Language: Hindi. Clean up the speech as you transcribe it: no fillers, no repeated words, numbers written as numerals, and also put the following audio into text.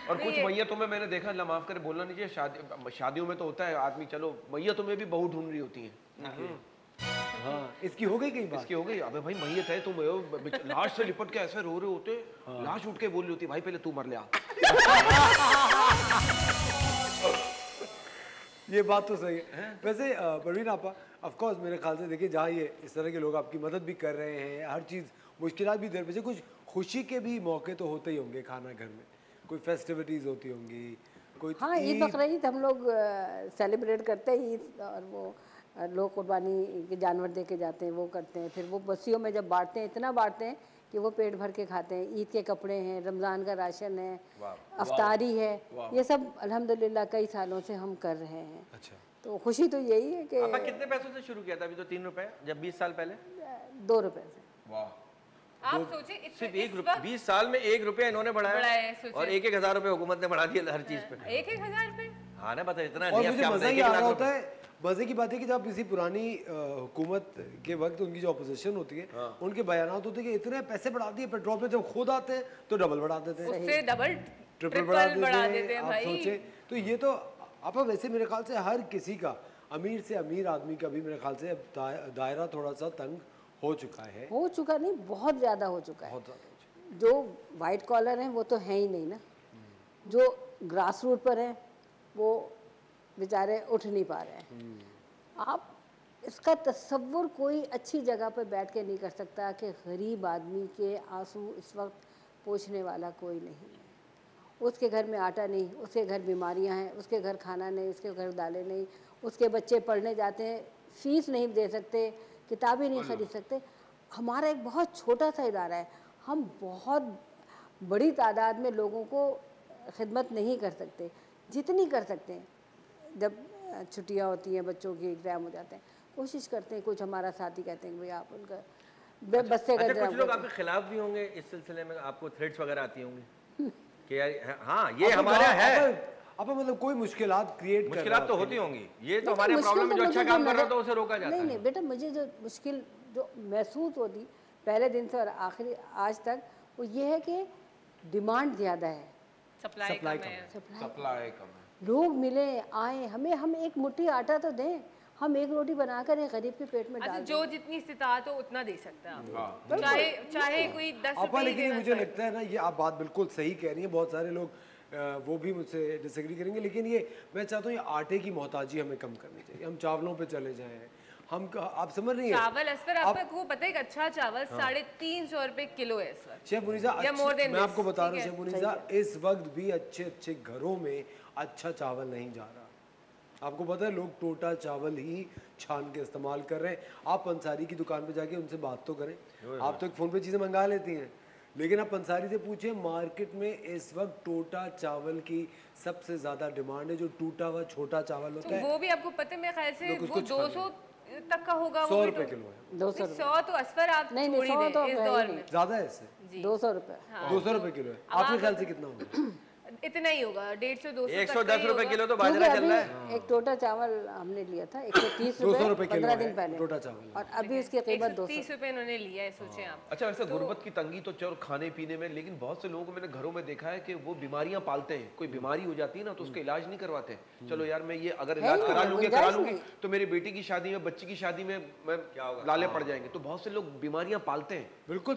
और कुछ मैयतों में मैंने देखा, अल्लाह माफ करे बोलना नहीं चाहिए, शादियों में तो होता है आदमी, चलो मैयतों में भी बहू ढूंढ रही होती है। हाँ, इसकी हो गई कई बार। इसकी हो गई, अबे भाई मैयत है तुम लाश से लिपट के ऐसे रो रहे होते, लाश उठ के बोल रही होती भाई पहले तू मर ले आ। ये बात तो सही है। वैसे परवीन आपा, ऑफ कोर्स मेरे ख्याल से देखिए, जहाँ ये इस तरह के लोग आपकी मदद भी कर रहे हैं, हर चीज़ मुश्किलात भी दर पे, कुछ खुशी के भी मौके तो होते ही होंगे खाना घर में, कोई फेस्टिविटीज़ होती होंगी, कोई हाँ ईद बकरीद हम लोग सेलिब्रेट करते हैं। ईद और वो लोग कुर्बानी के जानवर दे के जाते हैं, वो करते हैं। फिर वो बस्तियों में जब बांटते हैं, इतना बांटते हैं कि वो पेट भर के खाते हैं। ईद के कपड़े हैं, रमज़ान का राशन है, अफ्तारी है, ये सब अल्हम्दुलिल्लाह कई सालों से हम कर रहे हैं। अच्छा, तो खुशी तो यही है कि आपका कितने पैसों से शुरू किया था? अभी तो 3 रुपए, जब 20 साल पहले 2 रुपए से। वाह, आप सोचिए सिर्फ 1 रुपया, 20 साल में 1 रुपया इन्होंने बढ़ाया और 1-1 हज़ार रुपए हुकूमत ने बढ़ा दिया हर चीज पे। 1-1 हज़ार रुपए? हाँ ना, बता इतना और नहीं। मुझे मज़ा ये आ रहा होता है, मज़े की बात है कि जब किसी पुरानी हुकूमत के वक्त उनकी जो अपोजिशन होती है, उनके बयानात होते हैं कि इतने पैसे बढ़ा दिए पेट्रोल पे, जब खुद आते हैं तो डबल बढ़ा देते हैं, उससे डबल ट्रिपल बढ़ा देते हैं। आप सोचे तो ये तो आप वैसे मेरे ख्याल से हर किसी का, अमीर से अमीर आदमी का भी मेरे ख्याल से अब दायरा थोड़ा सा तंग हो चुका है। हो चुका नहीं, बहुत ज़्यादा हो चुका है। बहुत ज़्यादा हो चुका है। जो वाइट कॉलर हैं वो तो हैं ही नहीं ना, जो ग्रास रूट पर हैं वो बेचारे उठ नहीं पा रहे हैं। आप इसका तसव्वुर कोई अच्छी जगह पर बैठ के नहीं कर सकता कि गरीब आदमी के आंसू इस वक्त पोंछने वाला कोई नहीं है। उसके घर में आटा नहीं, उसके घर बीमारियां हैं, उसके घर खाना नहीं, उसके घर दालें नहीं, उसके बच्चे पढ़ने जाते हैं, फीस नहीं दे सकते, किताबें नहीं खरीद सकते। हमारा एक बहुत छोटा सा इदारा है, हम बहुत बड़ी तादाद में लोगों को खिदमत नहीं कर सकते जितनी कर सकते हैं। जब छुट्टियां होती हैं, बच्चों के एग्ज़ाम हो जाते हैं, कोशिश करते हैं, कुछ हमारा साथी कहते हैं कि भाई आप उनका बस से अच्छा, कुछ लोग आपके खिलाफ भी होंगे इस सिलसिले में, आपको थ्रेट्स वगैरह आती होंगी कि यार हाँ ये हमारा है। अब मतलब कोई मुश्किलात क्रिएट, मुश्किलात तो होती होंगी, ये तो हमारे प्रॉब्लम है, जो अच्छा काम कर रहा था उसे रोका जाता है। नहीं बेटा, मुझे जो मुश्किल जो महसूस होती पहले दिन से और आखिरी आज तक, वो ये है कि डिमांड ज़्यादा है, सप्लाई कम है। सप्लाई कम है। लोग मिले आए, हमें हम एक मुट्ठी आटा तो दें, हम एक रोटी बनाकर एक गरीब के पेट में डाल दें। जो जितनी इस्तिताअत हो उतना दे सकता है, चाहे कोई 10 रुपए। लेकिन मुझे लगता है ना, ये आप बात बिल्कुल सही कह रही हैं, बहुत सारे लोग वो भी मुझसे डिसएग्री करेंगे, लेकिन ये मैं चाहता हूँ ये आटे की मोहताजी हमें कम करनी चाहिए। हम चावलों पे चले जाएं, हम आप समझ रही हैं चावल असफर आपको पता है कि अच्छा चावल 350 रुपए किलो है इस वक्त। शेफ मुनीसा, मैं आपको बता रहा हूँ शेफ मुनीसा, इस वक्त भी अच्छे अच्छे घरों में अच्छा चावल नहीं जा रहा। आपको पता है लोग टोटा चावल ही छान के इस्तेमाल कर रहे हैं। आप पंसारी की दुकान पे जाके उनसे बात तो करें, आप तो एक फ़ोन पे चीज़ें मंगा लेती हैं, लेकिन आप पंसारी से पूछें, मार्केट में इस वक्त टोटा चावल की सबसे ज़्यादा डिमांड है, जो टूटा हुआ छोटा चावल होता है। वो भी आपको पता है मेरे ख्याल से वो 200 तक का होगा। 100 रुपए किलो है। 200 तो असफर आप नहीं, छोड़ ही 100 दें तो इस दौर में। ज़्यादा है इससे, 200 रुपए। 200 रुपए किलो है। आपके ख्याल से कितना होगा? इतना ही होगा, 150-200 110 रुपए किलो तो बाजरा चल रहा है। एक टोटा चावल हमने लिया था 130 रुपए 15 दिन पहले टोटा चावल, और अभी इसकी कीमत 130 रुपए इन्होंने लिया है, सोचें आप। अच्छा, वैसे गुर्बत की तंगी तो चलो खाने पीने में, लेकिन बहुत से लोगों को मैंने घरों में देखा है कि वो बीमारियां पालते हैं, कोई बीमारी हो जाती है ना तो उसका इलाज नहीं करवाते। चलो यार मैं ये अगर इलाज करा लूंगी तो मेरी बेटी की शादी में, बच्ची की शादी में मैं लाले पड़ जाएंगे, तो बहुत से लोग बीमारियां पालते हैं। बिल्कुल।